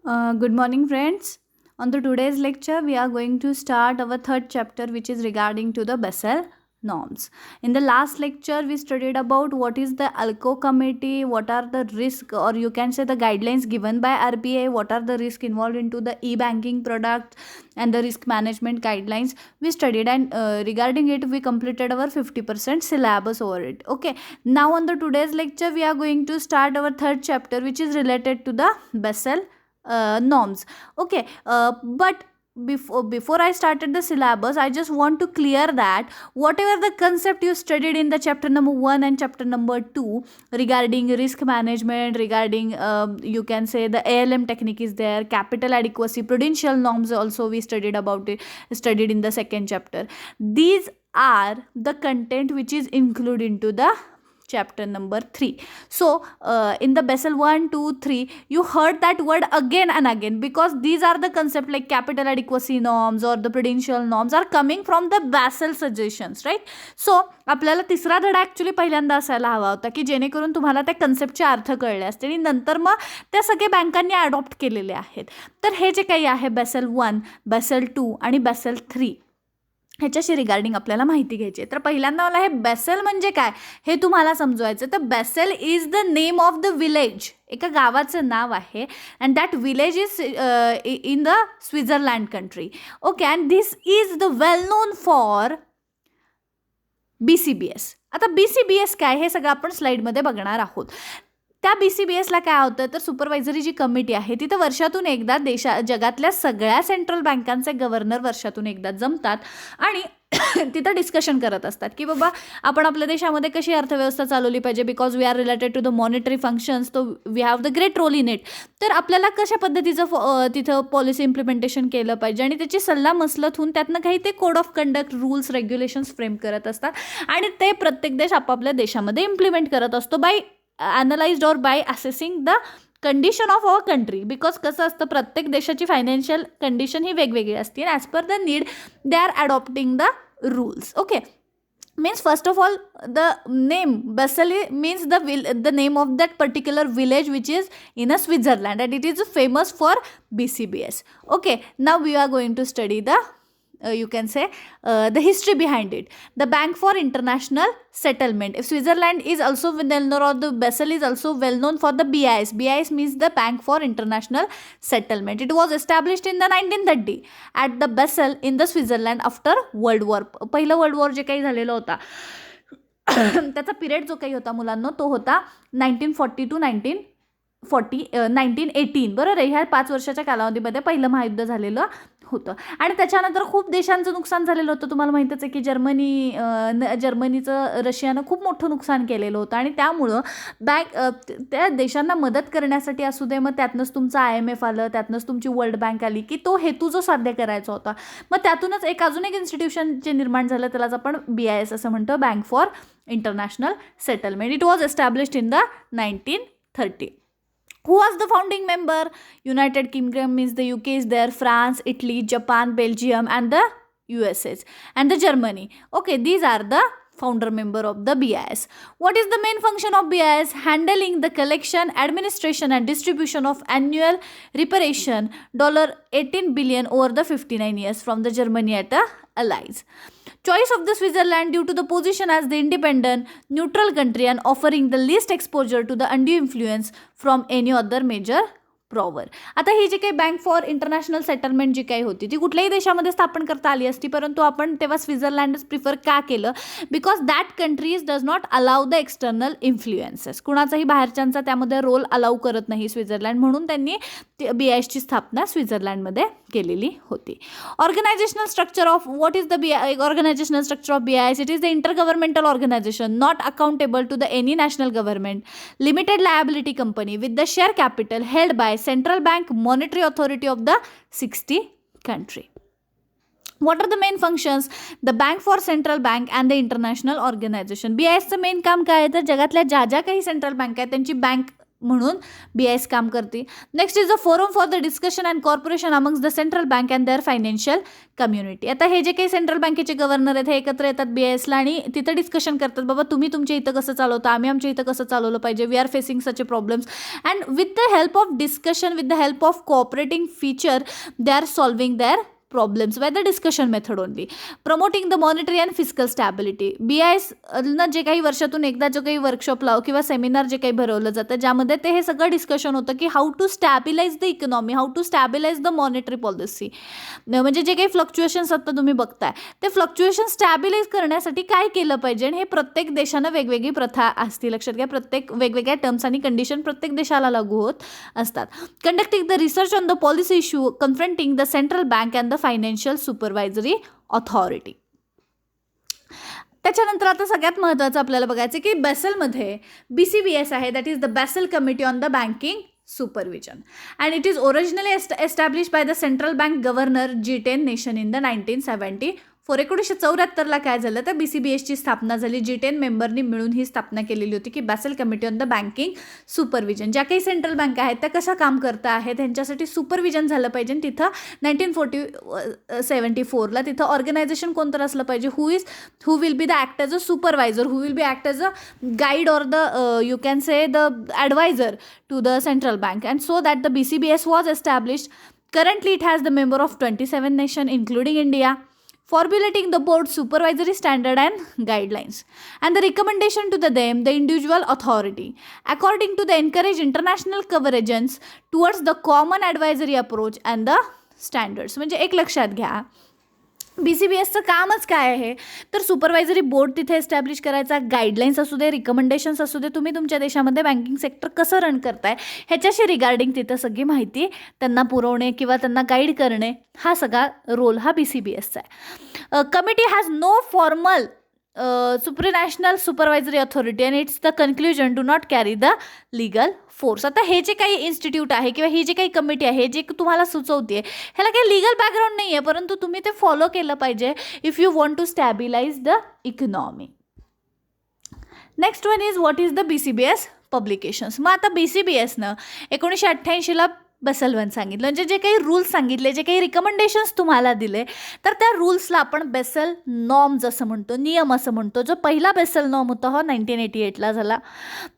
Good morning, friends. On the today's lecture, we are going to start our third chapter, which is regarding to the Basel norms. In the last lecture, we studied about what is the ALCO committee, what are the risk, or you can say the guidelines given by RBI, what are the risk involved into the e-banking product, and the risk management guidelines. We studied, and regarding it, we completed our 50% syllabus over it. Okay. Now, on the today's lecture, we are going to start our third chapter, which is related to the Basel norms. Okay, but before I started the syllabus, I just want to clear that whatever the concept you studied in the chapter number 1 and chapter number 2 regarding risk management, regarding you can say the ALM technique is there, capital adequacy, prudential norms also we studied about it, studied in the second chapter. These are the content which is included into the chapter number 3. So in the Basel 1, 2, 3, you heard that word again and again, because these are the concept like capital adequacy norms or the prudential norms are coming from the Basel suggestions, right? So आपल्याला तिसरा धडा actually पहिल्यांदा असायला हवा होता की जेणेकरून तुम्हाला त्या कन्सेप्टचे अर्थ कळले असते आणि नंतर मग त्या सगळे बँकांनी अडॉप्ट केलेले आहेत. तर हे जे काही आहे बेसल 1, बेसल 2 आणि बेसल 3, ह्याच्याशी रिगार्डिंग आपल्याला माहिती घ्यायची आहे. तर पहिल्यांदा मला हे बेसेल म्हणजे काय हे तुम्हाला समजवायचं. तर Bessel is the name of the village, एका गावाचं नाव आहे, and that village is in the Switzerland country. Okay, and this is the well non for BCBS. आता BCBS काय हे सगळं आपण स्लाईडमध्ये बघणार आहोत. त्या BCBSला काय होतं तर सुपरवायझरी जी कमिटी आहे तिथं वर्षातून एकदा जगातल्या सगळ्या सेंट्रल बँकांचे गव्हर्नर वर्षातून एकदा जमतात आणि तिथं डिस्कशन करत असतात की बाबा आपण आपल्या देशामध्ये कशी अर्थव्यवस्था चालवली पाहिजे, because we are related to the monetary functions, तो we have the great role in it. तर आपल्याला कशा पद्धतीचं तिथं पॉलिसी इम्प्लिमेंटेशन केलं पाहिजे आणि त्याची सल्ला मसलत होऊन त्यातनं काही ते code of conduct, rules, regulations frame करत असतात आणि ते प्रत्येक देश आपापल्या देशामध्ये इम्प्लिमेंट करत असतो by analysed or by assessing the condition of our country. Because कसं असतं प्रत्येक देशाची फायनान्शियल कंडिशन ही वेगवेगळी असते, as per the need they are adopting the rules. Okay, means first of all the name Basel means the name of that particular village which is in a Switzerland, and it is famous for BCBS. Okay, now we are going to study the you can say the history behind it. The Bank for International Settlement. If Switzerland is also well known, or the Basel is also well known for the BIS. BIS means the Bank for International Settlement. It was established in the 1930 at the Basel in the Switzerland after World War. पहिलं world war जे काही झालेलं होता त्याचा period जो काही होता मुलांना तो होता 1940 to 1918. बरोबर आहे. ह्या 5 वर्षाच्या कालावधीमध्ये पहिलं महायुद्ध झालेलं होतं आणि त्याच्यानंतर खूप देशांचं नुकसान झालेलं होतं. तुम्हाला माहितीच आहे की जर्मनीचं रशियानं खूप मोठं नुकसान केलेलं होतं आणि त्यामुळं त्या देशांना मदत करण्यासाठी असू दे, मग त्यातनंच तुमचं IMF आलं, त्यातनंच तुमची वर्ल्ड बँक आली की तो हेतू जो साध्य करायचा होता, मग त्यातूनच अजून एक इन्स्टिट्यूशन जे निर्माण झालं त्यालाच आपण BIS असं म्हणतो, bank for international settlement. It was established in the 1930. Who was the founding member? United Kingdom means the UK is there, France, Italy, Japan, Belgium, and the USA and the Germany. Okay, these are the founder member of the BIS. What is the main function of BIS? Handling the collection, administration, and distribution of annual reparation $18 billion over the 59 years from the Germany at the Allies. Choice of the Switzerland due to the position as the independent, neutral country and offering the least exposure to the undue influence from any other major प्रॉवर. आता ही जी काही bank for international settlement जी काही होती ती कुठल्याही देशामध्ये स्थापन करता आली असती, परंतु आपण तेव्हा स्वित्झर्लंडच प्रिफर का केलं? Because that countries does not allow the external influences. कुणाचाही बाहेरच्यांचा त्यामध्ये रोल अलाउ करत नाही स्वित्झर्लंड, म्हणून त्यांनी BISची स्थापना स्वित्झर्लंडमध्ये केलेली होती. Organisational structure of what is the organisational structure of BIS? It is the intergovernmental organisation not accountable to the any national government, limited liability company with the share capital held by Central Bank, Monetary Authority of the 60 country. What are the main functions? The Bank for Central Bank and the International Organization. BISचं main काम काय आहे तर जगातल्या ज्या काही central bank आहेत त्यांची बँक म्हणून BIS काम करते. Next is the forum for the discussion and corporation amongst the central bank and their financial community. आता हे जे काही सेंट्रल बँकेचे गव्हर्नर आहेत हे एकत्र येतात BISला आणि तिथं डिस्कशन करतात, बाबा तुम्ही तुमच्या इथं कसं चालवता, आम्ही आमच्या इथं कसं चालवलं पाहिजे, we are facing such a problems and with the help of discussion, with the help of cooperating feature they are solving their problems by the discussion method only. Promoting the monetary and physical stability. BIS ना जे काही वर्षातून एकदा जो काही workshop किंवा seminar जे काही भरवलं जातं ज्यामध्ये ते हे सगळं डिस्कशन होतं की how to stabilize the economy, how to stabilize the monetary policy. म्हणजे जे काही फ्लक्च्युएशन्स आता तुम्ही बघताय ते फ्लक्च्युएशन स्टॅबिलाइज करण्यासाठी काय केलं पाहिजे आणि हे प्रत्येक देशानं वेगवेगळी प्रथा असते. लक्षात घ्या, प्रत्येक वेगवेगळ्या टर्म्स आणि कंडिशन प्रत्येक देशाला लागू होत असतात. Conducting the research on the policy issue confronting the central bank and the financial supervisory authority. त्याच्यानंतर आता सगळ्यात महत्त्वाचं आपल्याला बघायचं की बेसलमध्ये BCBS आहे, that is the Basel committee on the banking supervision and it is originally established by the central bank governor G10 nation in the 1974. 1974ला काय झालं तर BCBSची स्थापना झाली. G10 मेंबरनी मिळून ही स्थापना केलेली होती की Basel committee on the banking supervision. ज्या काही सेंट्रल बँक आहेत त्या कशा काम करता आहेत त्यांच्यासाठी सुपरविजन झालं पाहिजे. तिथं 1974ला तिथं ऑर्गनायझेशन कोणतं असलं पाहिजे, who will be the act as a supervisor, who will be act as a guide or the you can say the adviser to the central bank, and so that the BCBS was established. Currently it has the member of 27 nations including India, formulating the board supervisory standard and guidelines and the recommendation to the individual authority according to the encourage international convergence towards the common advisory approach and the standards. म्हणजे एक लक्षात घ्या BCBSचं कामच काय आहे तर supervisory board तिथे establish करायचा, गाईडलाईन्स असू दे, रिकमेंडेशन्स असू दे, तुम्ही तुमच्या देशामध्ये बँकिंग सेक्टर कसं रन करताय ह्याच्याशी रिगार्डिंग तिथं सगळी माहिती त्यांना पुरवणे किंवा त्यांना गाईड करणे हा सगळा रोल हा BCBSचा आहे. Committee has no formal supranational supervisory authority and its the conclusion do not carry the legal force. आता हे जे काही इन्स्टिट्यूट आहे किंवा ही जी काही कमिटी आहे जे तुम्हाला सुचवते ह्याला काही लिगल बॅकग्राऊंड नाही आहे, परंतु तुम्ही ते फॉलो केलं पाहिजे if you want to stabilize the economy. Next one is what is the BCBS publications. मग आता BCBSनं 1988ला बेसल वन सांगितलं, म्हणजे जे काही रूल्स सांगितले, जे काही रिकमेंडेशन्स तुम्हाला दिले तर त्या रूल्सला आपण बेसल नॉर्म्स असं म्हणतो, नियम असं म्हणतो. जो पहिला बेसल नॉर्म होता हा 1988ला झाला,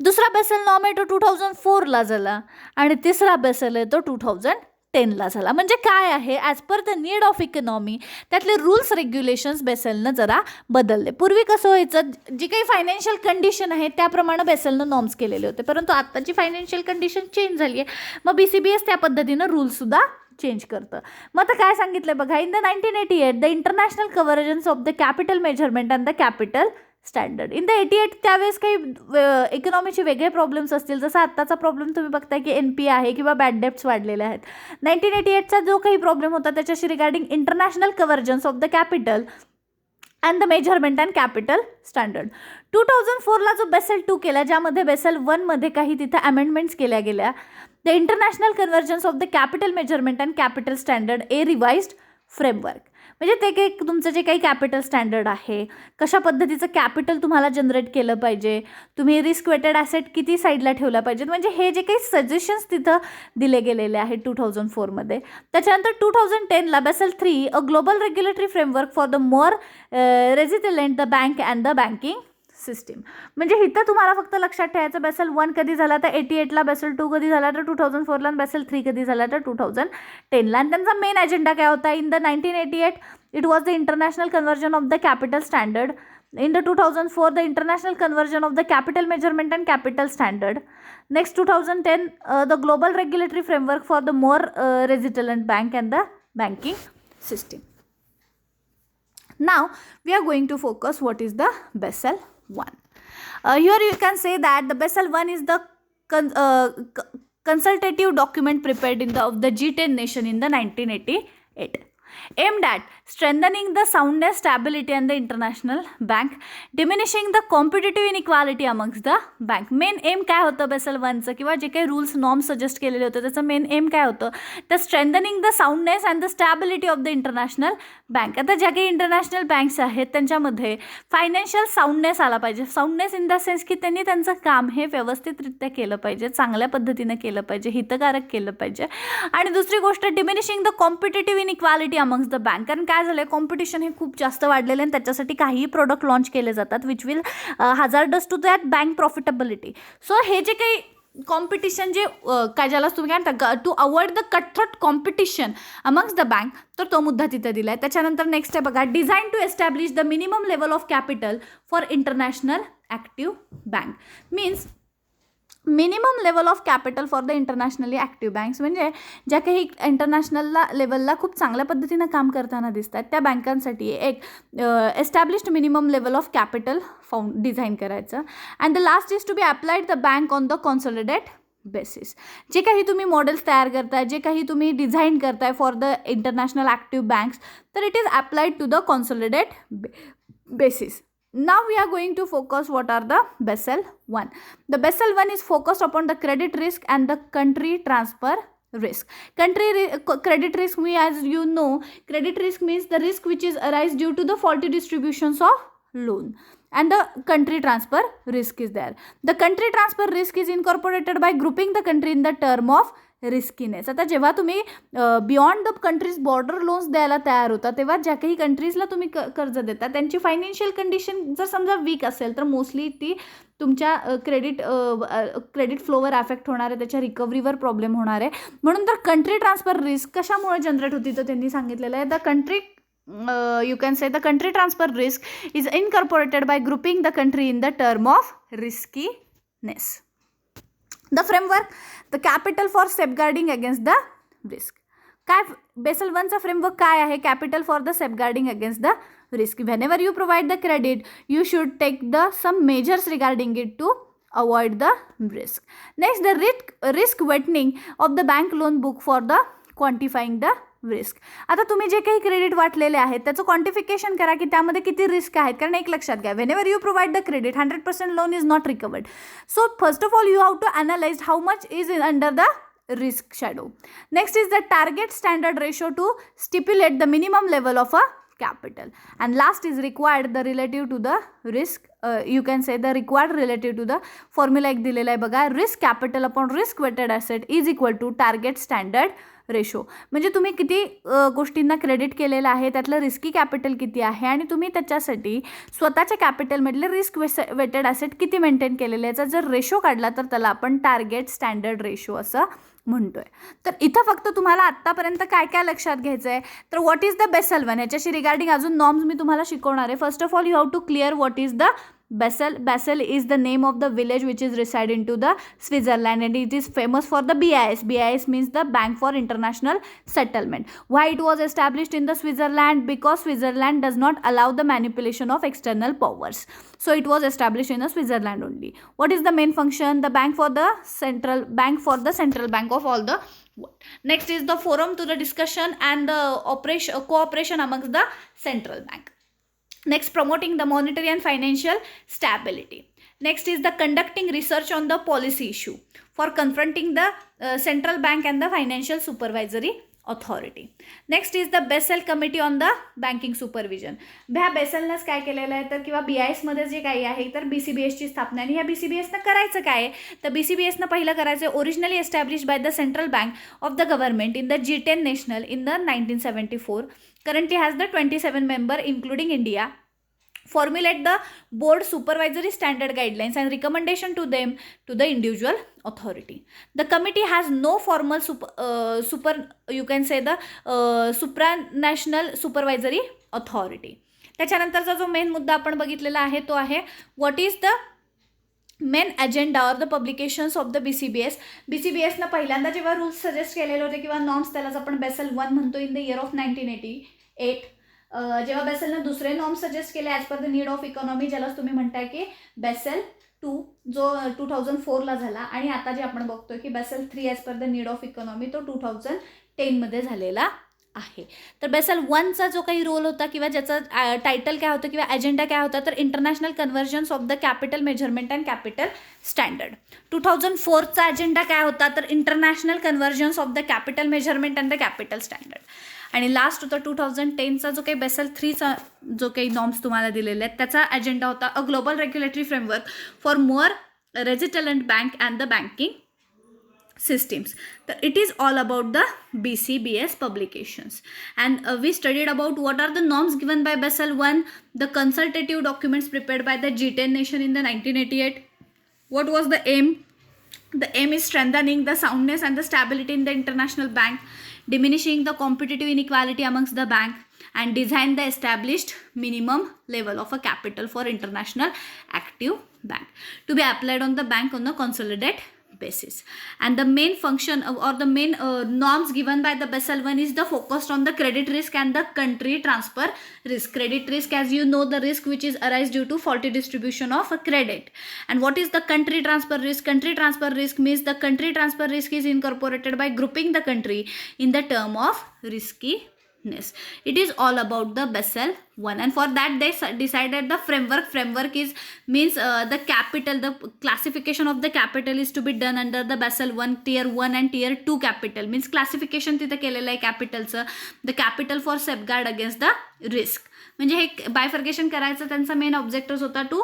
दुसरा बेसल नॉर्म आहे तो 2004ला झाला आणि तिसरा बेसल आहे तो 2010ला झाला. म्हणजे काय आहे as per the need of economy त्यातले रूल्स रेग्युलेशन्स बेसलनं जरा बदलले. पूर्वी कसं व्हायचं जी काही फायनान्शियल कंडिशन आहे त्याप्रमाणे बेसलनं नॉर्म्स केलेले होते, परंतु आत्ताची फायनान्शियल कंडिशन चेंज झाली आहे. मग BCBS त्या पद्धतीनं रूल्ससुद्धा चेंज करतं. मग आता काय सांगितलं बघा, in the 1988 the international convergence of the capital measurement and the capital standard. In the 88 त्यावेळेस काही इकॉनॉमीचे वेगळे प्रॉब्लेम्स असतील, जसं आत्ताचा प्रॉब्लेम तुम्ही बघताय की NPA आहे किंवा बॅड डेप्ट्स वाढलेले आहेत. 1988चा जो काही प्रॉब्लेम होता त्याच्याशी regarding international convergence of the capital and the measurement and capital standard. 2004ला जो बेसल 2 केला ज्यामध्ये बेसल 1मध्ये काही तिथे अमेंडमेंट्स केल्या गेल्या. The international convergence of the capital measurement and capital standard A revised framework. म्हणजे ते काही तुमचं जे काही कॅपिटल स्टँडर्ड आहे, कशा पद्धतीचं कॅपिटल तुम्हाला जनरेट केलं पाहिजे, तुम्ही रिस्क वेटेड ॲसेट किती साईडला ठेवला पाहिजेत, म्हणजे हे जे काही सजेशन्स तिथं दिले गेलेले आहेत 2004मध्ये. त्याच्यानंतर 2010ला Basel 3 a global regulatory framework for the more resilient the bank and the banking system. म्हणजे इथं तुम्हाला फक्त लक्षात ठेवायचं बेसल 1 कधी झाला तर 88ला, बेसल 2 कधी झाला तर 2004ला, आणि बेसल 3 कधी झाला तर 2010ला. आणि त्यांचा मेन अजेंडा काय होता, in the 1988 it was the international conversion of the capital standard. In the 2004, the international conversion of the capital measurement and capital standard. Next 2010, the global regulatory framework for the more resilient bank and the banking system. Now we are going to focus what is the Basel 1. Here you can say that the Basel 1 is the consultative document prepared of the G10 nation in the 1988. aimed at strengthening the soundness, stability and the international bank, diminishing the competitive inequality amongst the bank. Main aim काय होतं Basel वनचं किंवा जे काही rules norms suggest केलेले होते त्याचं main aim काय होतं, the strengthening the soundness and the stability of the international bank. आता ज्या काही इंटरनॅशनल बँक्स आहेत त्यांच्यामध्ये फायनान्शियल साऊंडनेस आला पाहिजे. साऊंडनेस इन द सेन्स की त्यांनी त्यांचं काम हे व्यवस्थितरित्या केलं पाहिजे, चांगल्या पद्धतीनं केलं पाहिजे, हितकारक केलं पाहिजे. आणि दुसरी गोष्ट diminishing the competitive inequality amongst the bank. कारण काय झालं, कॉम्पिटिशन हे खूप जास्त वाढलेलं आहे आणि त्याच्यासाठी काहीही प्रोडक्ट लॉन्च केले जातात which will hazards to that bank profitability. So हे जे काही कॉम्पिटिशन जे काय ज्याला तुम्ही काय म्हणता to avoid the cutthroat competition amongst the bank, तर तो मुद्दा तिथे दिला आहे. त्याच्यानंतर नेक्स्ट आहे बघा, design to establish the minimum level of capital for international active bank. Means minimum level of capital for the internationally active banks, म्हणजे ज्या काही इंटरनॅशनलला लेवलला खूप चांगल्या पद्धतीनं काम करताना दिसतात त्या बँकांसाठी एक established minimum level of capital design करायचं. And the last is to be applied the bank on the consolidate basis. जे काही तुम्ही मॉडेल्स तयार करताय, जे काही तुम्ही डिझाईन करताय for the international active banks, तर it is applied to the consolidate basis. Now we are going to focus what are the Basel 1. The Basel 1 is focused upon the credit risk and the country transfer risk. Credit risk means, as you know, credit risk means the risk which is arise due to the faulty distributions of loan, and the country transfer risk is there. The country transfer risk is incorporated by grouping the country in the term of रिस्कीनेस. आता जेव्हा तुम्ही beyond the countries border loans द्यायला तयार होता तेव्हा ज्या काही कंट्रीजला तुम्ही कर्ज देता त्यांची फायनान्शियल कंडिशन जर समजा वीक असेल तर मोस्टली ती तुमच्या क्रेडिट फ्लोवर अफेक्ट होणार आहे, त्याच्या रिकव्हरीवर प्रॉब्लेम होणार आहे. म्हणून तर कंट्री ट्रान्सफर रिस्क कशामुळे जनरेट होती तर त्यांनी सांगितलेलं आहे, the country you can say the country transfer risk is incorporated by grouping the country in the term of riskiness. The framework, the capital for safeguarding against the risk. काय Basel 1चा framework काय आहे, capital for the safeguarding against the risk. Whenever you provide the credit you should take the some measures regarding it to avoid the risk. Next the risk weighting of the bank loan book for the quantifying the risk. आता तुम्ही जे काही credit वाटलेले आहेत त्याचं quantification करा की त्यामध्ये किती रिस्क आहेत. कारण एक लक्षात घ्या, whenever you provide the credit 100% loan is not recovered. So first of all you have to analyse how much is in under the risk shadow. Next is the target standard ratio to stipulate the minimum level of a capital. And last is required the relative to the risk. You can say the required relative to the formula एक दिलेला आहे बघा, risk capital upon risk weighted asset is equal to target standard ratio. म्हणजे तुम्ही किती गोष्टींना credit केलेलं आहे, त्यातलं रिस्की कॅपिटल किती आहे आणि तुम्ही त्याच्यासाठी स्वतःच्या कॅपिटलमधले रिस्क वेटेड ॲसेट किती मेंटेन केलेले, याचा जर रेशो काढला तर त्याला आपण टार्गेट स्टँडर्ड रेशो असं म्हणतोय. तर इथं फक्त तुम्हाला आत्तापर्यंत काय काय लक्षात घ्यायचं आहे, तर व्हॉट इज द बेसल 1 याच्याशी रिगार्डिंग अजून नॉर्म्स मी तुम्हाला शिकवणार आहे. First of all you have to clear what is the Basel. Basel is the name of the village which is reside into the Switzerland and it is famous for the BIS. BIS means the Bank for International Settlement. Why it was established in the Switzerland? Because Switzerland does not allow the manipulation of external powers. So it was established in the Switzerland only. What is the main function? The bank for the central bank of all the world. Next is the forum to the discussion and the cooperation amongst the central bank. Next, promoting the monetary and financial stability. Next is the conducting research on the policy issue for confronting the central bank and the financial supervisory authority. Next is the Basel Committee on the Banking Supervision. ह्या बेसलनंच काय केलेलं आहे तर किंवा BIS मध्ये जे काही आहे तर BCBSची स्थापना. आणि ह्या BCBSनं करायचं काय आहे तर BCBSनं पहिलं करायचं originally establish by the central bank of the government in the G10 national in the 1974. Currently has the 27 member including India. Formulate the board supervisory standard guidelines and recommendation to them to the individual authority. The committee has no formal you can say the supranational supervisory authority. त्याच्यानंतरचा जो main मुद्दा आपण बघितलेला आहे तो आहे what is the main agenda or the publications of the BCBS. BCBSनं पहिल्यांदा जेव्हा rules suggest केलेले होते किंवा नॉर्म्स त्यालाच आपण बेसल 1 म्हणतो इन द इयर ऑफ 1988. जेव्हा बेसलनं दुसरे नॉर्म्स सजेस्ट केले as per the need of economy, ज्यालाच तुम्ही म्हणताय की बेसल 2 जो 2004ला झाला. आणि आता जे आपण बघतोय की Basel 3 as per the need of economy तो 2010मध्ये झालेला आहे. तर बेसल 1चा जो काही रोल होता किंवा ज्याचा टायटल काय होतं किंवा अजेंडा काय होता, तर international convergence of the capital measurement and capital standard. 2004चा अजेंडा काय होता, तर international convergence of the capital measurement and the capital standard. आणि लास्ट होता 2010चा जो काही बेसल 3चा जो काही नॉर्म्स तुम्हाला दिलेले आहेत त्याचा अजेंडा होता अ global regulatory framework for more resistant bank and the banking systems. It is all about the BCBS publications, and we studied about what are the norms given by Basel 1, the consultative documents prepared by the G10 nation in the 1988. What was the aim? The aim is strengthening the soundness and the stability in the international bank, diminishing the competitive inequality amongst the bank, and design the established minimum level of a capital for international active bank to be applied on the bank on a consolidated basis. And the main function or the main norms given by the Basel 1 is the focused on the credit risk and the country transfer risk. Credit risk, as you know, the risk which is arise due to faulty distribution of a credit. And what is the country transfer risk? Country transfer risk means the country transfer risk is incorporated by grouping the country in the term of riskiness. It is all about the Basel 1, and for that they decided the framework. Framework is means the capital, the classification of the capital is to be done under the Basel 1 tier 1 and tier 2 capital. Means classification तिथे केलेलं आहे कॅपिटलचं. The capital for safeguard against the risk. म्हणजे हे bifurcation करायचं त्यांचा main objective होता to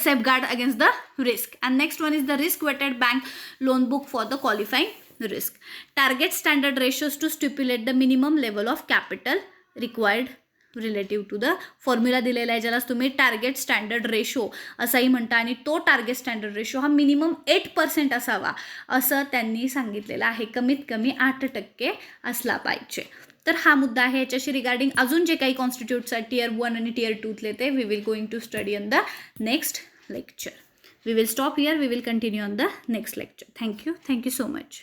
safeguard against the risk. And next one is the risk weighted bank loan book for the qualifying risk. Target standard ratios to stipulate the minimum level of capital required relative to the formula दिलेला आहे ज्याला तुम्ही target standard ratio असाही म्हणता. आणि तो target standard ratio हा minimum 8% असावा असं त्यांनी सांगितलेलं आहे. कमीत कमी 8% असला पाहिजे. तर हा मुद्दा आहे. याच्याशी रिगार्डिंग अजून जे काही कॉन्स्टिट्यूट्स आहेत टियर 1 आणि टियर 2तले ते we will going to study on the next lecture. We will stop here. We will continue on the next lecture. Thank you so much.